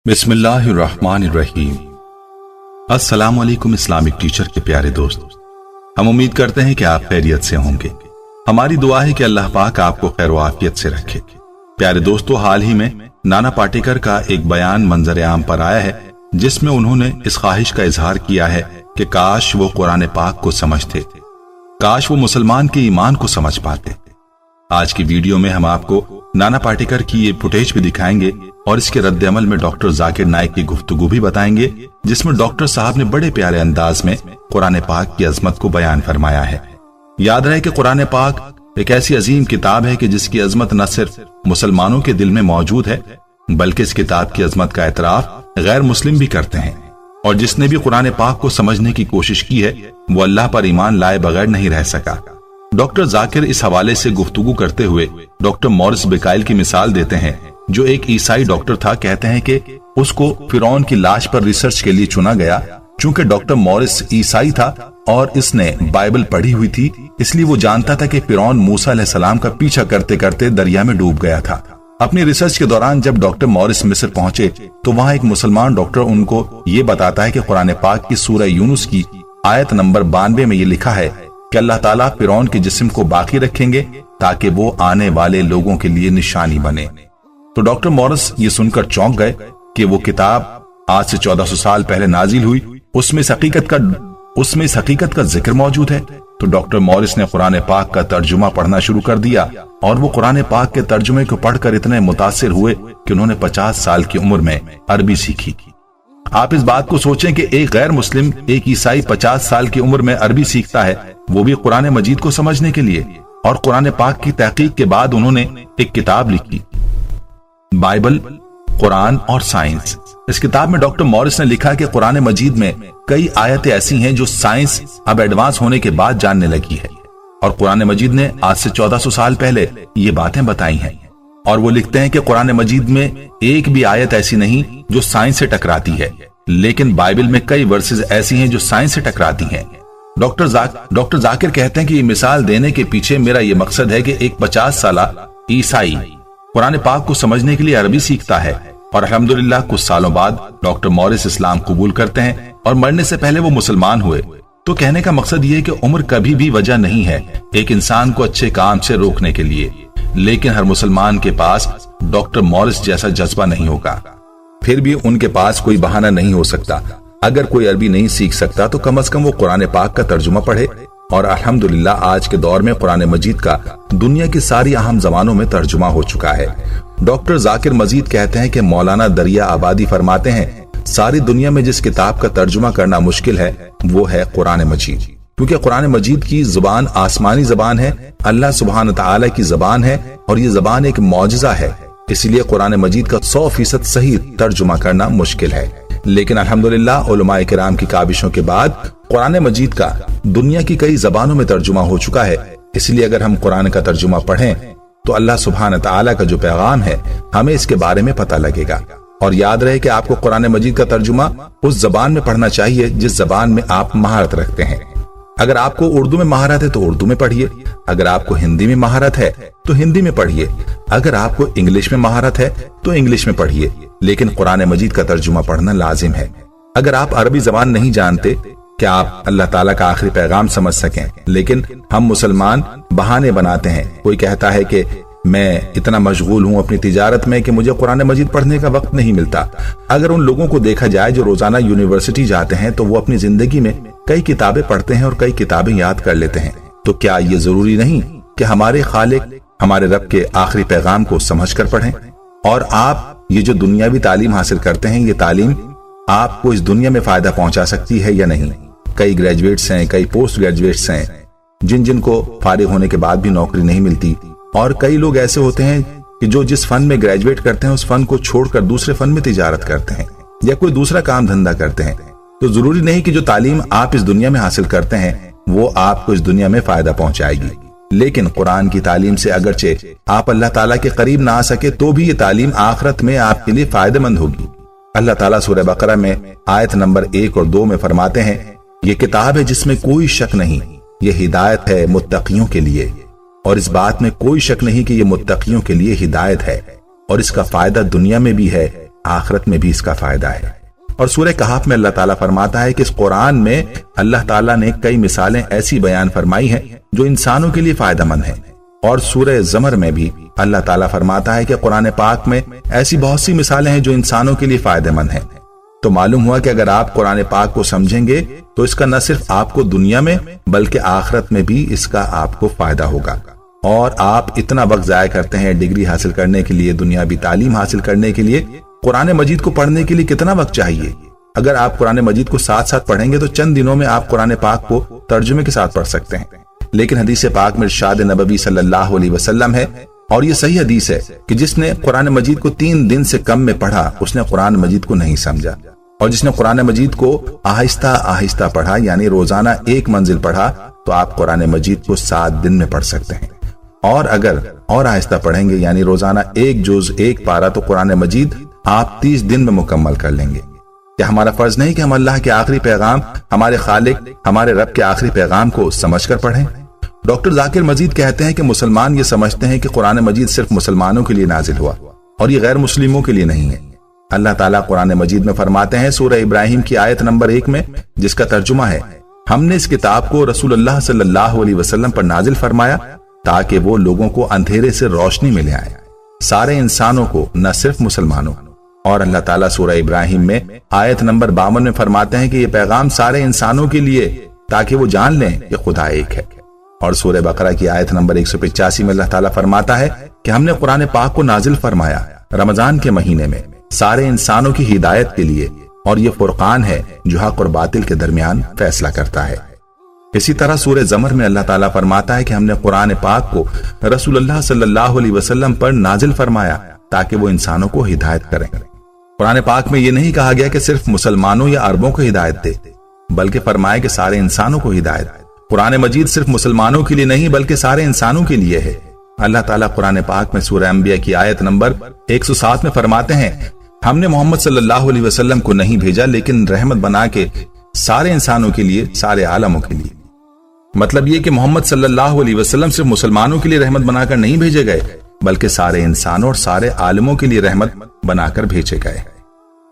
बिस्मिल्लाहिर्रहमानिर्रहीम। अस्सलाम वालेकुम इस्लामिक टीचर के प्यारे दोस्त, हम उम्मीद करते हैं कि आप खैरियत से होंगे। हमारी दुआ है कि अल्लाह पाक आपको खैर आफियत से रखे। प्यारे दोस्तों, हाल ही में नाना पाटेकर का एक बयान मंजर आम पर आया है जिसमें उन्होंने इस ख्वाहिश का इजहार किया है कि काश वो कुरान पाक को समझते, काश वो मुसलमान के ईमान को समझ पाते। आज की वीडियो में हम आपको नाना पाटेकर की ये फुटेज भी दिखाएंगे और इसके रद्द अमल में डॉक्टर जाकिर नाइक की गुफ्तगू भी बताएंगे, जिसमें डॉक्टर साहब ने बड़े प्यारे अंदाज में कुरान पाक की अजमत को बयान फरमाया है। याद रहे कि कुरान पाक एक ऐसी अजीम किताब है कि जिसकी अजमत न सिर्फ मुसलमानों के दिल में मौजूद है, बल्कि इस किताब की अजमत का एतराफ गैर मुस्लिम भी करते हैं। और जिसने भी कुरान पाक को समझने की कोशिश की है वो अल्लाह पर ईमान लाए बगैर नहीं रह सका। डॉक्टर जाकिर इस हवाले से गुफ्तगू करते हुए डॉक्टर मॉरिस बिकाइल की मिसाल देते हैं, जो एक ईसाई डॉक्टर था। कहते हैं कि उसको फिरौन की लाश पर रिसर्च के लिए चुना गया। चूंकि डॉक्टर मॉरिस ईसाई था और इसने बाइबल पढ़ी हुई थी, इसलिए वो जानता था कि फिरौन मूसा अलैहिस्सलाम का पीछा करते करते दरिया में डूब गया था। अपनी रिसर्च के दौरान जब डॉक्टर मॉरिस मिस्र पहुंचे तो वहां एक मुसलमान डॉक्टर उनको ये बताता है कि कुरान पाक की सूरह यूनुस की आयत नंबर 92 में ये लिखा है कि अल्लाह ताला फिरौन के जिस्म को बाकी रखेंगे ताकि वो आने वाले लोगों के लिए निशानी बने। तो डॉक्टर मॉरिस ये सुनकर चौंक गए कि वो किताब आज से 1400 साल पहले नाजिल हुई, उसमें इस हकीकत का जिक्र मौजूद है। तो डॉक्टर मॉरिस ने कुरान पाक का तर्जुमा पढ़ना शुरू कर दिया और वो कुरान पाक के तर्जुमे को पढ़कर इतने मुतासिर हुए कि उन्होंने 50 साल की उम्र में अरबी सीखी। आप इस बात को सोचें कि एक गैर मुस्लिम, एक ईसाई 50 साल की उम्र में अरबी सीखता है, वो भी कुरान मजीद को समझने के लिए। और कुरान पाक की तहकीक के बाद उन्होंने एक किताब लिखी, बाइबल, कुरान और साइंस। इस किताब में डॉक्टर मॉरिस ने लिखा कि कुरान मजीद में कई आयतें ऐसी हैं जो साइंस अब एडवांस होने के बाद जानने लगी है, और कुरान मजीद ने आज से 1400 साल पहले ये बातें बताई हैं। और वो लिखते हैं कि कुरान मजीद में एक भी आयत ऐसी नहीं जो साइंस से टकराती है, लेकिन बाइबल में कई वर्सेस ऐसी हैं जो साइंस से टकराती हैं। डॉक्टर जाकिर कहते हैं कि ये मिसाल देने के पीछे मेरा ये मकसद है कि एक 50 साला ईसाई कुरान पाक को समझने के लिए अरबी सीखता है, और अल्हम्दुलिल्लाह कुछ सालों बाद डॉक्टर मॉरिस इस्लाम कबूल करते हैं और मरने से पहले वो मुसलमान हुए। तो कहने का मकसद ये है कि उम्र कभी भी वजह नहीं है एक इंसान को अच्छे काम से रोकने के लिए, लेकिन हर मुसलमान के पास डॉक्टर मॉरिस जैसा जज्बा नहीं होगा। फिर भी उनके पास कोई बहाना नहीं हो सकता। अगर कोई अरबी नहीं सीख सकता तो कम से कम वो कुरान पाक का तर्जुमा पढ़े। और अल्हम्दुलिल्लाह आज के दौर में कुरान मजीद का दुनिया की सारी अहम जबानों में तर्जुमा हो चुका है। डॉक्टर जाकिर मजीद कहते हैं कि मौलाना दरिया आबादी फरमाते हैं, सारी दुनिया में जिस किताब का तर्जुमा करना मुश्किल है वो है कुरान मजीद, क्योंकि कुरान मजीद की जुबान आसमानी जबान है, अल्लाह सुब्हान तआला की जबान है, और ये जबान एक मौजज़ा है। इसलिए कुरान मजीद का 100% सही तर्जुमा करना मुश्किल है। लेकिन अल्हम्दुलिल्लाह उलमाए किराम की काबिशों के बाद कुरान मजीद का दुनिया की कई जबानों में तर्जुमा हो चुका है। इसलिए अगर हम कुरान का तर्जुमा पढ़ें तो अल्लाह सुब्हान तआला का जो पैगाम है हमें इसके बारे में पता लगेगा। और याद रहे कि आपको कुरान मजीद का तर्जुमा उस जबान में पढ़ना चाहिए जिस जबान में आप महारत रखते हैं। अगर आपको उर्दू में महारत है तो उर्दू में पढ़िए, अगर आपको हिंदी में महारत है तो हिंदी में पढ़िए, अगर आपको इंग्लिश में महारत है तो इंग्लिश में पढ़िए, लेकिन कुरान मजीद का तर्जुमा पढ़ना लाजिम है। अगर आप अरबी जबान नहीं जानते कि आप अल्लाह ताला का आखिरी पैगाम समझ सकें, लेकिन हम मुसलमान बहाने बनाते हैं। कोई कहता है कि मैं इतना मशगूल हूँ अपनी तिजारत में कि मुझे कुरान मजीद पढ़ने का वक्त नहीं मिलता। अगर उन लोगों को देखा जाए जो रोजाना यूनिवर्सिटी जाते हैं तो वो अपनी जिंदगी में कई किताबें पढ़ते हैं और कई किताबें याद कर लेते हैं। तो क्या ये जरूरी नहीं कि हमारे खालिक हमारे रब के आखिरी पैगाम को समझ कर पढ़ें? और आप ये जो दुनियावी तालीम हासिल करते हैं, ये तालीम आपको इस दुनिया में फायदा पहुंचा सकती है या नहीं? कई ग्रेजुएट्स हैं, कई पोस्ट ग्रेजुएट्स हैं जिनको फारिग होने के बाद भी नौकरी नहीं मिलती, और कई लोग ऐसे होते हैं कि जो जिस फन में ग्रेजुएट करते हैं उस फन को छोड़कर दूसरे फन में तिजारत करते हैं या कोई दूसरा काम धंधा करते हैं। तो जरूरी नहीं कि जो तालीम आप इस दुनिया में हासिल करते हैं वो आपको इस दुनिया में फायदा पहुंचाएगी, लेकिन कुरान की तालीम से अगरचे आप अल्लाह ताला के करीब ना आ सके तो भी ये तालीम आखिरत में आपके लिए फायदेमंद होगी। अल्लाह ताला सूरह बकरा में आयत नंबर 1 और 2 में फरमाते हैं, ये किताब है जिसमें कोई शक नहीं, ये हिदायत है मुत्तकियों के लिए। और इस बात में कोई शक नहीं कि ये मुत्तकियों के लिए हिदायत है, और इसका फायदा दुनिया में भी है, आखिरत में भी इसका फायदा है। और सूरह कहफ में अल्लाह ताला फरमाता है कि इस कुरान में अल्लाह ताला ने कई मिसालें ऐसी बयान फरमाई हैं जो इंसानों के लिए फायदेमंद हैं। और सूरह ज़मर में भी अल्लाह ताला फरमाता है कि कुरान पाक में ऐसी बहुत सी मिसालें हैं जो इंसानों के लिए फायदेमंद हैं। तो मालूम हुआ कि अगर आप कुरान पाक को समझेंगे तो इसका न सिर्फ आपको दुनिया में बल्कि आखिरत में भी इसका आपको फायदा होगा। और आप इतना वक्त जाया करते हैं डिग्री हासिल करने के लिए, दुनियावी तालीम हासिल करने के लिए, कुरान मजीद को पढ़ने के लिए कितना वक्त चाहिए? अगर आप कुरान मजीद को साथ साथ पढ़ेंगे तो चंद दिनों में आप कुरान पाक को तर्जुमे के साथ पढ़ सकते हैं। लेकिन हदीस पाक में इरशाद नबवी सल्लल्लाहु अलैहि वसल्लम है, और ये सही हदीस है, कि जिसने कुरान मजीद को 3 दिन से कम में पढ़ा उसने कुरान मजीद को नहीं समझा, और जिसने कुरान मजीद को आहिस्ता आहिस्ता पढ़ा यानी रोजाना 1 मंजिल पढ़ा तो आप कुरान मजीद को 7 दिन में पढ़ सकते हैं। और अगर और आहिस्ता पढ़ेंगे यानी रोजाना 1 जुज 1 पारा तो कुरान मजीद आप 30 दिन में मुकम्मल कर लेंगे। क्या हमारा फर्ज नहीं कि हम अल्लाह के आखिरी पैगाम, हमारे खालिक, हमारे रब के आखिरी पैगाम को समझकर पढ़ें? डॉक्टर जाकिर मजीद कहते हैं कि मुसलमान ये समझते हैं कि कुरान मजीद सिर्फ मुसलमानों के लिए नाजिल हुआ और ये गैर मुस्लिमों के लिए नहीं है। अल्लाह ताला कुरान मजीद में फरमाते हैं सूरह इब्राहिम की आयत नंबर 1 में, जिसका तर्जुमा है, हमने इस किताब को रसूलुल्लाह सल्लल्लाहु अलैहि वसल्लम पर नाजिल फरमाया ताकि वो लोगों को अंधेरे से रोशनी में ले आए, सारे इंसानों को, न सिर्फ मुसलमानों। और अल्लाह ताला सूरह इब्राहिम में आयत नंबर 52 में फरमाते हैं कि ये पैगाम सारे इंसानों के लिए ताकि वो जान लें कि खुदा एक है। और सूरह बकरा की आयत नंबर 185 में अल्लाह ताला फरमाता है कि हमने कुरान पाक को नाजिल फरमाया रमजान के महीने में सारे इंसानों की हिदायत के लिए, और ये फुरकान है जो हक और बातिल के दरमियान फैसला करता है। इसी तरह सूरह ज़मर में अल्लाह ताला फरमाता है कि हमने कुरान पाक को रसूलुल्लाह सल्लल्लाहु अलैहि वसल्लम पर नाजिल फरमाया ताकि वो इंसानों को हिदायत करें। कुरान पाक में ये नहीं कहा गया कि सिर्फ मुसलमानों या अरबों को हिदायत दे, बल्कि फरमाया कि सारे इंसानों को हिदायत। कुरान मजीद सिर्फ मुसलमानों के लिए नहीं बल्कि सारे इंसानों के लिए है। अल्लाह ताला कुरान पाक में सूरह अंबिया की आयत नंबर 107 में फरमाते हैं, हमने मोहम्मद सल्लल्लाहु अलैहि वसल्लम को नहीं भेजा लेकिन रहमत बना के सारे इंसानों के लिए, सारे आलमों के लिए। मतलब ये कि मोहम्मद सल्लल्लाहु अलैहि वसल्लम सिर्फ मुसलमानों के लिए रहमत बनाकर नहीं भेजे गए बल्कि सारे इंसानों और सारे आलमों के लिए रहमत बनाकर भेजे गए।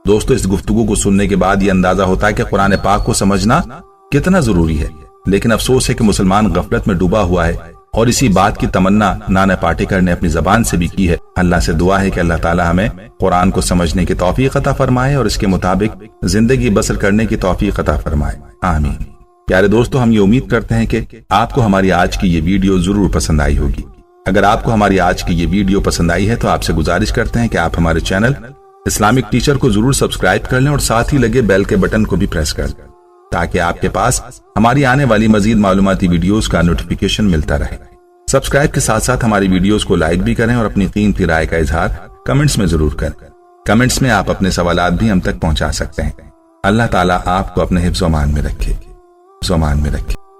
दोस्तों, इस गुफ्तगू को सुनने के बाद ये अंदाजा होता है कि कुरान पाक को समझना कितना जरूरी है। लेकिन अफसोस है कि मुसलमान गफलत में डूबा हुआ है और इसी बात की तमन्ना नाना पाटेकर ने अपनी जबान से भी की है। अल्लाह से दुआ है कि अल्लाह ताला हमें कुरान को समझने की तौफीक अता फरमाए और इसके मुताबिक जिंदगी बसर करने की तौफीक अता फरमाए, आमीन। प्यारे दोस्तों, हम ये उम्मीद करते हैं कि आपको हमारी आज की ये वीडियो जरूर पसंद आई होगी। अगर आपको हमारी आज की ये वीडियो पसंद आई है तो आपसे गुजारिश करते हैं कि आप हमारे चैनल इस्लामिक टीचर को जरूर सब्सक्राइब कर लें और साथ ही लगे बेल के बटन को भी प्रेस कर दें ताकि आपके पास हमारी आने वाली मजीद मालूमाती वीडियोस का नोटिफिकेशन मिलता रहे। सब्सक्राइब के साथ साथ हमारी वीडियोस को लाइक भी करें और अपनी कीमती राय का इजहार कमेंट्स में जरूर करें। कमेंट्स में आप अपने सवालात भी हम तक पहुंचा सकते हैं। अल्लाह ताला आपको अपने हिफ्ज़-ओ-मान में रखे।